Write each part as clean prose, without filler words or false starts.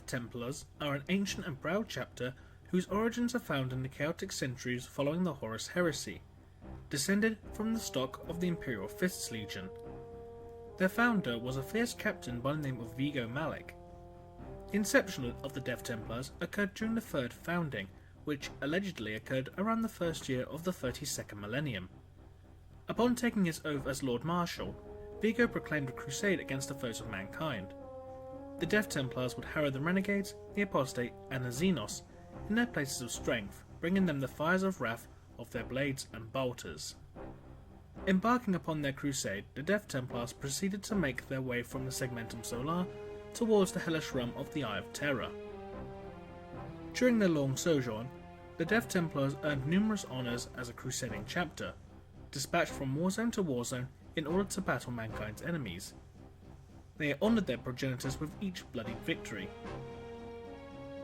Death Templars are an ancient and proud chapter whose origins are found in the chaotic centuries following the Horus Heresy, descended from the stock of the Imperial Fists Legion. Their founder was a fierce captain by the name of Vigo Malik. The inception of the Death Templars occurred during the Third Founding, which allegedly occurred around the first year of the 32nd millennium. Upon taking his oath as Lord Marshal, Vigo proclaimed a crusade against the foes of mankind. The Death Templars would harrow the renegades, the apostate, and the Xenos in their places of strength, bringing them the fires of wrath of their blades and bolters. Embarking upon their crusade, the Death Templars proceeded to make their way from the Segmentum Solar towards the hellish realm of the Eye of Terror. During their long sojourn, the Death Templars earned numerous honours as a crusading chapter, dispatched from warzone to warzone in order to battle mankind's enemies. They honoured their progenitors with each bloody victory.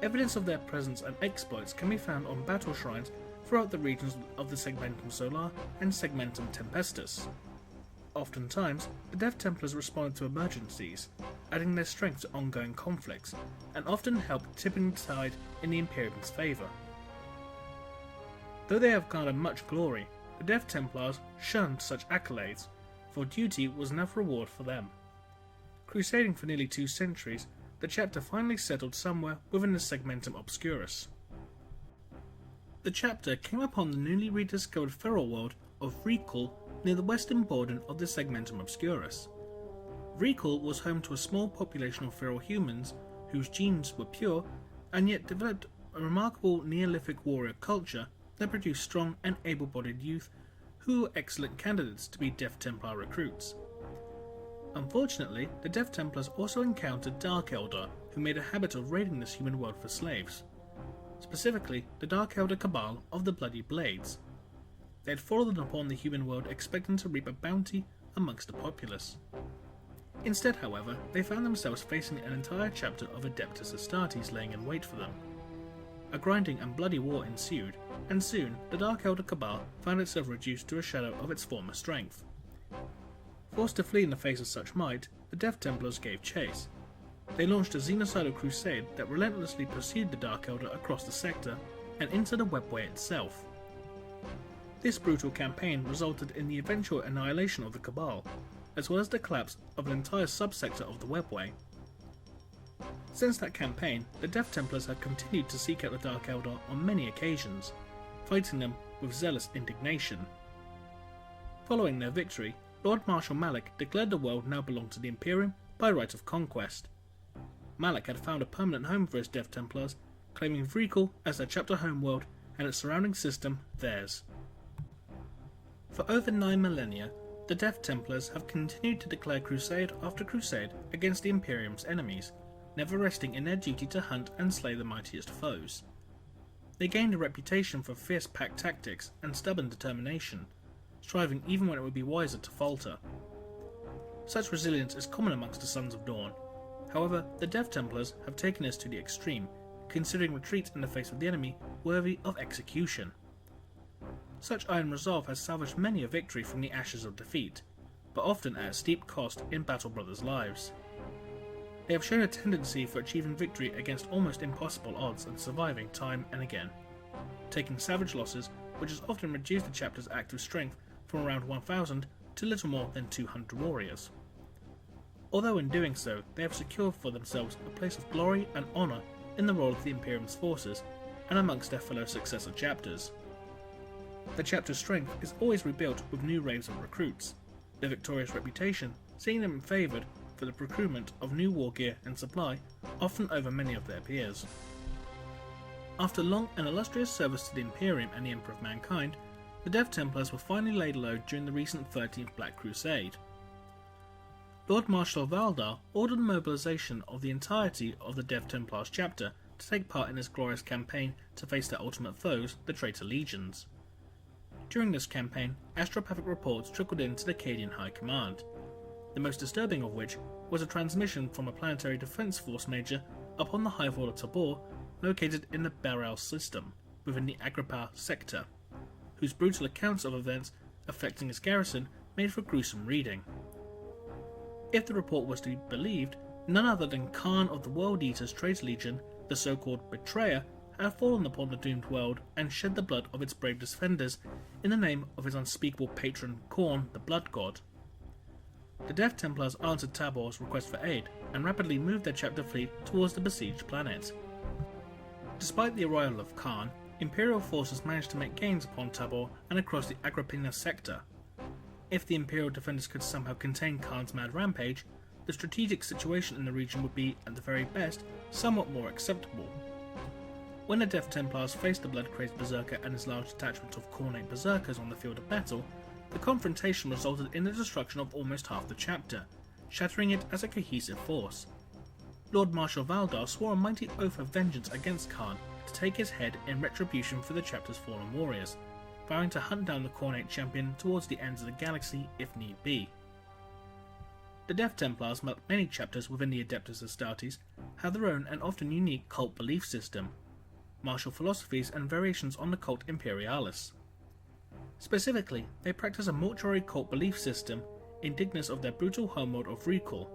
Evidence of their presence and exploits can be found on battle shrines throughout the regions of the Segmentum Solar and Segmentum Tempestus. Oftentimes, the Death Templars responded to emergencies, adding their strength to ongoing conflicts, and often helped tipping the tide in the Imperium's favour. Though they have garnered much glory, the Death Templars shunned such accolades, for duty was enough reward for them. Crusading for nearly 2 centuries, the chapter finally settled somewhere within the Segmentum Obscurus. The chapter came upon the newly rediscovered feral world of Vrikul near the western border of the Segmentum Obscurus. Vrikul was home to a small population of feral humans whose genes were pure and yet developed a remarkable Neolithic warrior culture that produced strong and able-bodied youth who were excellent candidates to be Death Templar recruits. Unfortunately, the Death Templars also encountered Dark Eldar, who made a habit of raiding this human world for slaves. Specifically, the Dark Elder Cabal of the Bloody Blades. They had fallen upon the human world expecting to reap a bounty amongst the populace. Instead, however, they found themselves facing an entire chapter of Adeptus Astartes laying in wait for them. A grinding and bloody war ensued, and soon the Dark Elder Cabal found itself reduced to a shadow of its former strength. Forced to flee in the face of such might, the Death Templars gave chase. They launched a xenocidal crusade that relentlessly pursued the Dark Elder across the sector and into the webway itself. This brutal campaign resulted in the eventual annihilation of the Cabal, as well as the collapse of an entire subsector of the webway. Since that campaign, the Death Templars have continued to seek out the Dark Eldar on many occasions, fighting them with zealous indignation. Following their victory, Lord Marshal Malik declared the world now belonged to the Imperium by right of conquest. Malik had found a permanent home for his Death Templars, claiming Vrikul as their chapter homeworld and its surrounding system theirs. For over 9 millennia, the Death Templars have continued to declare crusade after crusade against the Imperium's enemies, never resting in their duty to hunt and slay the mightiest foes. They gained a reputation for fierce pack tactics and stubborn determination, striving even when it would be wiser to falter. Such resilience is common amongst the Sons of Dawn. However, the Death Templars have taken this to the extreme, considering retreat in the face of the enemy worthy of execution. Such iron resolve has salvaged many a victory from the ashes of defeat, but often at a steep cost in Battle Brothers' lives. They have shown a tendency for achieving victory against almost impossible odds and surviving time and again, taking savage losses which has often reduced the chapter's active strength from around 1,000 to little more than 200 warriors. Although in doing so, they have secured for themselves a place of glory and honour in the role of the Imperium's forces and amongst their fellow successor chapters. The chapter's strength is always rebuilt with new waves of recruits, their victorious reputation seeing them favoured for the procurement of new war gear and supply, often over many of their peers. After long and illustrious service to the Imperium and the Emperor of Mankind, the Death Templars were finally laid low during the recent 13th Black Crusade. Lord Marshal Valdar ordered the mobilisation of the entirety of the Death Templars Chapter to take part in this glorious campaign to face their ultimate foes, the traitor legions. During this campaign, astropathic reports trickled into the Cadian High Command, the most disturbing of which was a transmission from a planetary defence force major upon the Hive Order Tabor located in the Baral system within the Agrippa sector, whose brutal accounts of events affecting its garrison made for gruesome reading. If the report was to be believed, none other than Khan of the World Eaters Traitor Legion, the so-called Betrayer, have fallen upon the doomed world and shed the blood of its brave defenders in the name of his unspeakable patron Khorne, the Blood God. The Death Templars answered Tabor's request for aid and rapidly moved their chapter fleet towards the besieged planet. Despite the arrival of Khan, Imperial forces managed to make gains upon Tabor and across the Agrippina sector. If the Imperial defenders could somehow contain Khan's mad rampage, the strategic situation in the region would be, at the very best, somewhat more acceptable. When the Death Templars faced the blood-crazed Berserker and his large detachment of Khornate Berserkers on the field of battle, the confrontation resulted in the destruction of almost half the chapter, shattering it as a cohesive force. Lord Marshal Valdar swore a mighty oath of vengeance against Khan to take his head in retribution for the chapter's fallen warriors, vowing to hunt down the Khornate champion towards the ends of the galaxy if need be. The Death Templars, like many chapters within the Adeptus Astartes, have their own and often unique cult belief system, martial philosophies and variations on the cult Imperialis. Specifically, they practice a mortuary cult belief system, indigenous of their brutal homeworld of Recall.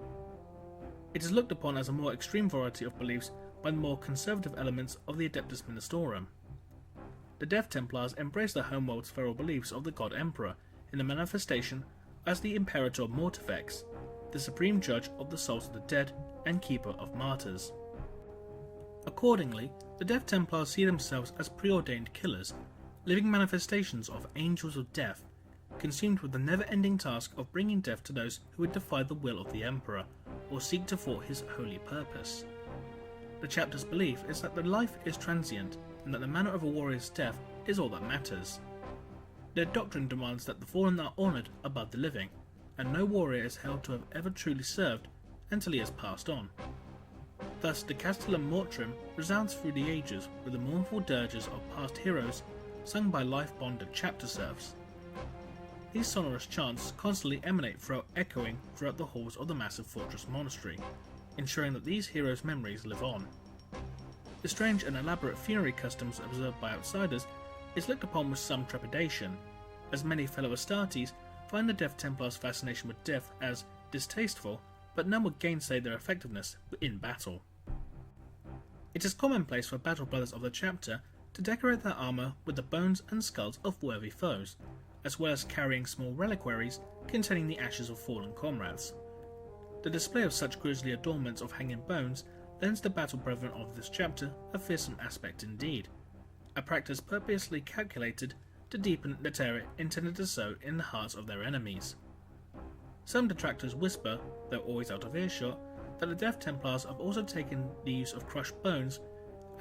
It is looked upon as a more extreme variety of beliefs by the more conservative elements of the Adeptus Ministorum. The Death Templars embrace the homeworld's feral beliefs of the God Emperor in the manifestation as the Imperator Mortifex, the supreme judge of the souls of the dead and keeper of martyrs. Accordingly, the Death Templars see themselves as preordained killers, living manifestations of angels of death, consumed with the never-ending task of bringing death to those who would defy the will of the Emperor, or seek to thwart his holy purpose. The chapter's belief is that the life is transient, and that the manner of a warrior's death is all that matters. Their doctrine demands that the fallen are honoured above the living, and no warrior is held to have ever truly served until he has passed on. Thus, the Castellum Mortuum resounds through the ages with the mournful dirges of past heroes sung by life-bonded chapter serfs. These sonorous chants constantly emanate echoing throughout the halls of the massive fortress monastery, ensuring that these heroes' memories live on. The strange and elaborate funerary customs observed by outsiders is looked upon with some trepidation, as many fellow Astartes find the Death Templars' fascination with death as distasteful, but none would gainsay their effectiveness in battle. It is commonplace for battle brothers of the chapter to decorate their armour with the bones and skulls of worthy foes, as well as carrying small reliquaries containing the ashes of fallen comrades. The display of such grisly adornments of hanging bones lends the battle brethren of this chapter a fearsome aspect indeed, a practice purposely calculated to deepen the terror intended to sow in the hearts of their enemies. Some detractors whisper, though always out of earshot, that the Death Templars have also taken the use of crushed bones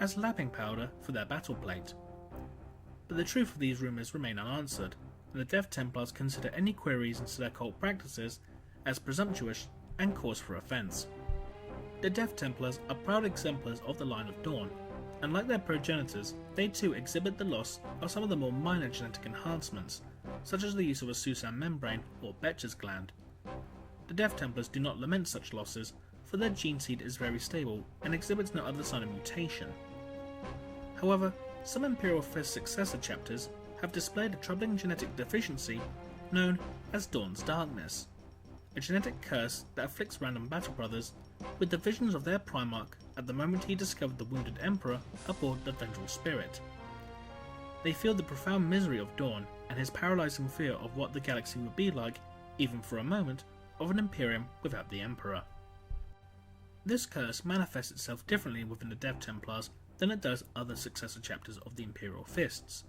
as lapping powder for their battle plate. But the truth of these rumours remain unanswered, and the Death Templars consider any queries into their cult practices as presumptuous and cause for offence. The Death Templars are proud exemplars of the line of Dawn, and like their progenitors, they too exhibit the loss of some of the more minor genetic enhancements, such as the use of a Susan membrane or Betcher's gland. The Death Templars do not lament such losses, for their gene seed is very stable and exhibits no other sign of mutation. However, some Imperial Fist successor chapters have displayed a troubling genetic deficiency known as Dawn's Darkness, a genetic curse that afflicts random battle brothers with the visions of their Primarch at the moment he discovered the wounded Emperor aboard the Vengeful Spirit. They feel the profound misery of Dawn and his paralysing fear of what the galaxy would be like, even for a moment, of an Imperium without the Emperor. This curse manifests itself differently within the Death Templars than it does other successor chapters of the Imperial Fists.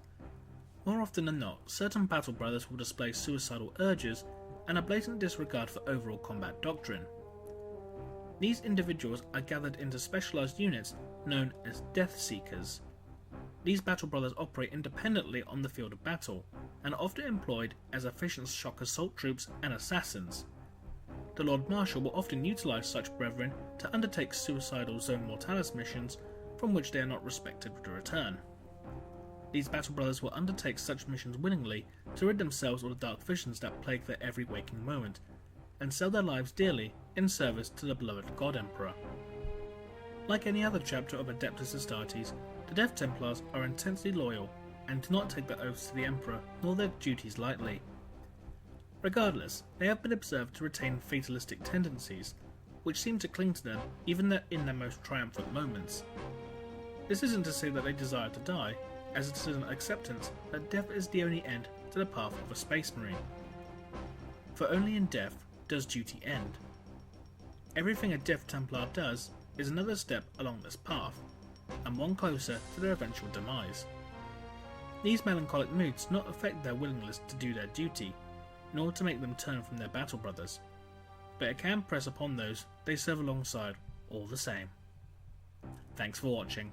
More often than not, certain battle brothers will display suicidal urges and a blatant disregard for overall combat doctrine. These individuals are gathered into specialised units known as Death Seekers. These battle brothers operate independently on the field of battle, and are often employed as efficient shock assault troops and assassins. The Lord Marshal will often utilise such brethren to undertake suicidal Zone Mortalis missions from which they are not respected to return. These battle brothers will undertake such missions willingly to rid themselves of the dark visions that plague their every waking moment, and sell their lives dearly in service to the beloved God Emperor. Like any other chapter of Adeptus Astartes, the Death Templars are intensely loyal and do not take their oaths to the Emperor nor their duties lightly. Regardless, they have been observed to retain fatalistic tendencies, which seem to cling to them even in their most triumphant moments. This isn't to say that they desire to die, as it is an acceptance that death is the only end to the path of a space marine. For only in death does duty end. Everything a Death Templar does is another step along this path, and one closer to their eventual demise. These melancholic moods not affect their willingness to do their duty, nor to make them turn from their battle brothers, but it can press upon those they serve alongside all the same. Thanks for watching.